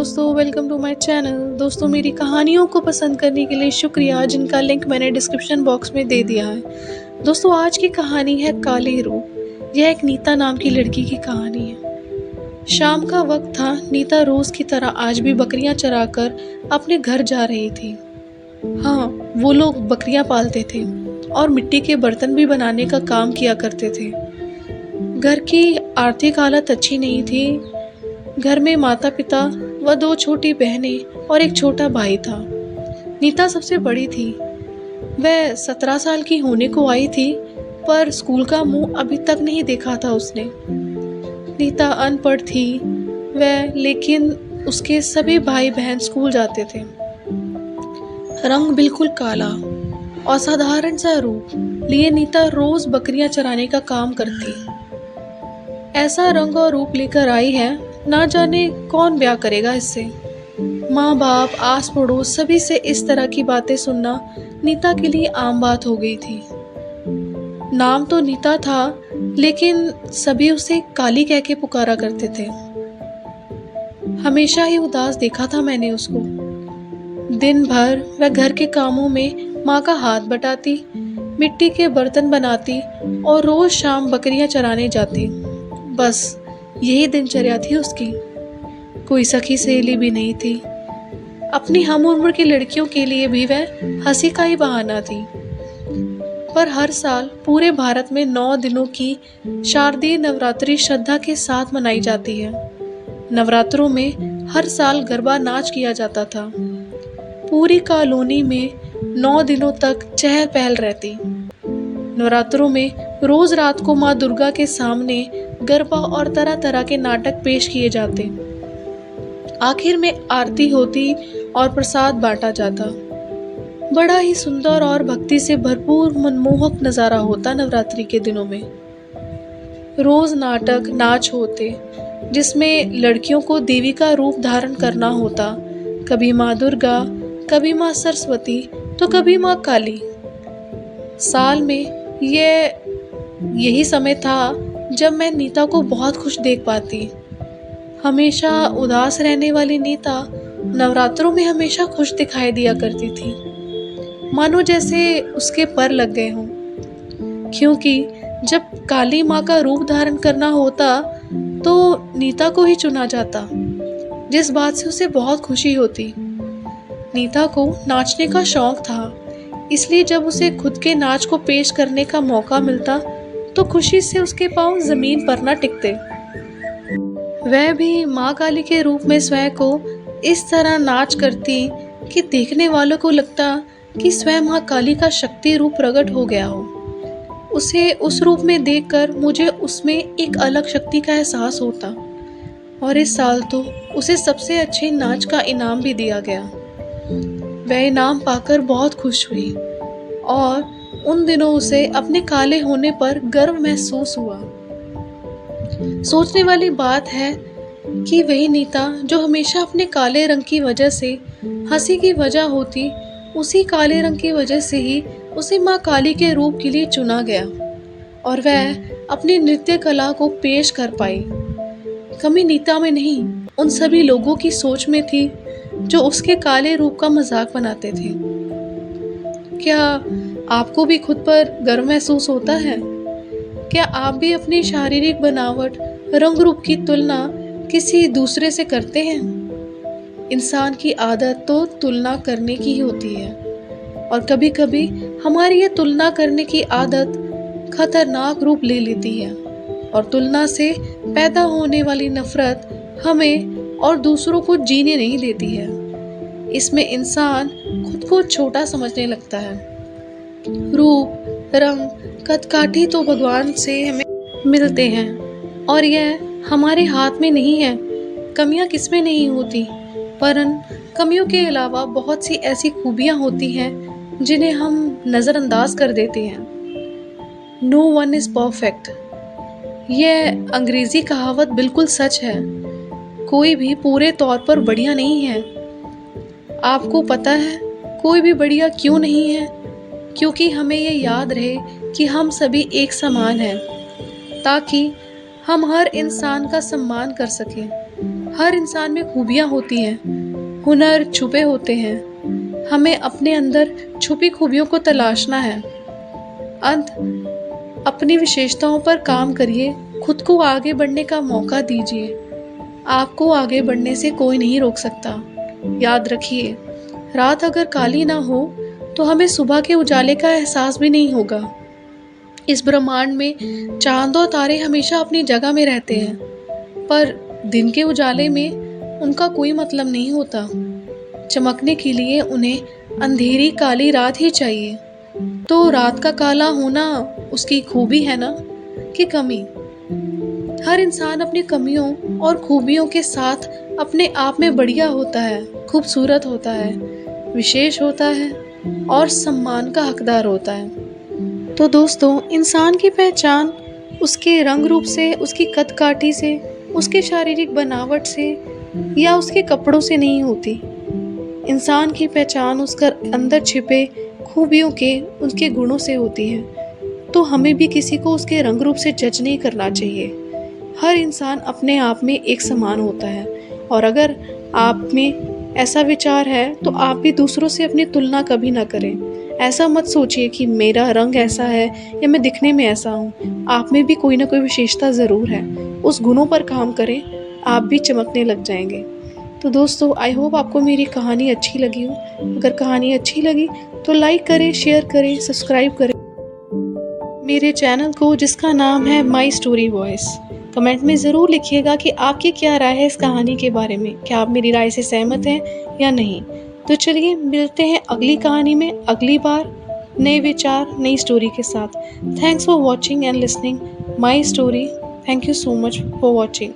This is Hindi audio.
दोस्तों, वेलकम टू माय चैनल। दोस्तों, मेरी कहानियों को पसंद करने के लिए शुक्रिया, जिनका लिंक मैंने डिस्क्रिप्शन बॉक्स में दे दिया है। दोस्तों, आज की कहानी है काले रूप। यह एक नीता नाम की लड़की की कहानी है। शाम का वक्त था। नीता रोज की तरह आज भी बकरियां चराकर अपने घर जा रही थी। हाँ, वो लोग बकरियां पालते थे और मिट्टी के बर्तन भी बनाने का काम किया करते थे। घर की आर्थिक हालत अच्छी नहीं थी। घर में माता पिता व दो छोटी बहनें और एक छोटा भाई था। नीता सबसे बड़ी थी। वह 17 साल की होने को आई थी, पर स्कूल का मुंह अभी तक नहीं देखा था उसने। नीता अनपढ़ थी वह, लेकिन उसके सभी भाई बहन स्कूल जाते थे। रंग बिल्कुल काला, असाधारण सा रूप लिए नीता रोज बकरियां चराने का काम करती। ऐसा रंग और रूप लेकर आई है, ना जाने कौन ब्याह करेगा इससे। माँ बाप, आस पड़ोस सभी से इस तरह की बातें सुनना नीता के लिए आम बात हो गई थी। नाम तो नीता था, लेकिन सभी उसे काली कह के पुकारा करते थे। हमेशा ही उदास देखा था मैंने उसको। दिन भर वह घर के कामों में माँ का हाथ बटाती, मिट्टी के बर्तन बनाती और रोज शाम बकरियां चराने जाती। बस यही दिनचर्या थी उसकी। कोई सखी सहेली भी नहीं थी। अपनी हम उम्र की लड़कियों के लिए भी वह हंसी का ही बहाना थी। पर हर साल पूरे भारत में 9 दिनों की शारदीय नवरात्रि श्रद्धा के साथ मनाई जाती है। नवरात्रों में हर साल गरबा नाच किया जाता था। पूरी कॉलोनी में 9 दिनों तक चहल पहल रहती। नवरात्रों में रोज रात को माँ दुर्गा के सामने गरबा और तरह तरह के नाटक पेश किए जाते। आखिर में आरती होती और प्रसाद बांटा जाता। बड़ा ही सुंदर और भक्ति से भरपूर मनमोहक नजारा होता नवरात्रि के दिनों में। रोज नाटक नाच होते, जिसमें लड़कियों को देवी का रूप धारण करना होता। कभी माँ दुर्गा, कभी माँ सरस्वती, तो कभी माँ काली। साल में यही समय था जब मैं नीता को बहुत खुश देख पाती। हमेशा उदास रहने वाली नीता नवरात्रों में हमेशा खुश दिखाई दिया करती थी, मानो जैसे उसके पर लग गए हों। क्योंकि जब काली माँ का रूप धारण करना होता तो नीता को ही चुना जाता, जिस बात से उसे बहुत खुशी होती। नीता को नाचने का शौक था, इसलिए जब उसे खुद के नाच को पेश करने का मौका मिलता तो खुशी से उसके पांव जमीन पर न टिकते। वह भी माँ काली के रूप में स्वयं को इस तरह नाच करती कि देखने वालों को लगता कि स्वयं माँ काली का शक्ति रूप प्रकट हो गया हो। उसे उस रूप में देखकर मुझे उसमें एक अलग शक्ति का एहसास होता। और इस साल तो उसे सबसे अच्छे नाच का इनाम भी दिया गया। वह इनाम पाकर बहुत खुश हुई और उन दिनों उसे अपने काले होने पर गर्व महसूस हुआ। सोचने वाली बात है कि वही नीता जो हमेशा अपने काले रंग की वजह से हंसी की वजह होती, उसी काले रंग की वजह से ही उसे माँ काली के रूप के लिए चुना गया और वह अपनी नृत्य कला को पेश कर पाई। कमी नीता में नहीं, उन सभी लोगों की सोच में थी जो उसके काले रूप का मजाक बनाते थे। क्या आपको भी खुद पर गर्व महसूस होता है? क्या आप भी अपनी शारीरिक बनावट, रंग रूप की तुलना किसी दूसरे से करते हैं? इंसान की आदत तो तुलना करने की ही होती है, और कभी कभी हमारी ये तुलना करने की आदत खतरनाक रूप ले लेती है और तुलना से पैदा होने वाली नफरत हमें और दूसरों को जीने नहीं देती है। इसमें इंसान खुद को छोटा समझने लगता है। रूप, रंग, कदकाठी तो भगवान से हमें मिलते हैं और यह हमारे हाथ में नहीं है। कमियां किसमें नहीं होती, परन कमियों के अलावा बहुत सी ऐसी खूबियां होती हैं जिन्हें हम नज़रअंदाज कर देते हैं। नो वन इज़ परफेक्ट, यह अंग्रेजी कहावत बिल्कुल सच है। कोई भी पूरे तौर पर बढ़िया नहीं है। आपको पता है कोई भी बढ़िया क्यों नहीं है? क्योंकि हमें ये याद रहे कि हम सभी एक समान हैं, ताकि हम हर इंसान का सम्मान कर सकें। हर इंसान में खूबियाँ होती हैं, हुनर छुपे होते हैं। हमें अपने अंदर छुपी खूबियों को तलाशना है। अंत अपनी विशेषताओं पर काम करिए, खुद को आगे बढ़ने का मौका दीजिए। आपको आगे बढ़ने से कोई नहीं रोक सकता। याद रखिए, रात अगर काली ना हो तो हमें सुबह के उजाले का एहसास भी नहीं होगा। इस ब्रह्मांड में चांद और तारे हमेशा अपनी जगह में रहते हैं, पर दिन के उजाले में उनका कोई मतलब नहीं होता। चमकने के लिए उन्हें अंधेरी काली रात ही चाहिए। तो रात का काला होना उसकी खूबी है ना, कि कमी? हर इंसान अपनी कमियों और खूबियों के साथ अपने आप में बढ़िया होता है, खूबसूरत होता है, विशेष होता है और सम्मान का हकदार होता है। तो दोस्तों, इंसान की पहचान उसके रंग रूप से, उसकी कद काठी से, उसके शारीरिक बनावट से या उसके कपड़ों से नहीं होती। इंसान की पहचान उसके अंदर छिपे खूबियों के, उसके गुणों से होती है। तो हमें भी किसी को उसके रंग रूप से जज नहीं करना चाहिए। हर इंसान अपने आप में एक समान होता है, और अगर आप में ऐसा विचार है तो आप भी दूसरों से अपनी तुलना कभी ना करें। ऐसा मत सोचिए कि मेरा रंग ऐसा है या मैं दिखने में ऐसा हूँ। आप में भी कोई ना कोई विशेषता ज़रूर है। उस गुणों पर काम करें, आप भी चमकने लग जाएंगे। तो दोस्तों, आई होप आपको मेरी कहानी अच्छी लगी हो। अगर कहानी अच्छी लगी तो लाइक करें, शेयर करें, सब्सक्राइब करें मेरे चैनल को, जिसका नाम है माई स्टोरी वॉइस। कमेंट में ज़रूर लिखिएगा कि आपकी क्या राय है इस कहानी के बारे में। क्या आप मेरी राय से सहमत हैं या नहीं? तो चलिए मिलते हैं अगली कहानी में अगली बार, नए विचार, नई स्टोरी के साथ। Thanks for watching and listening my story. Thank you so much for watching.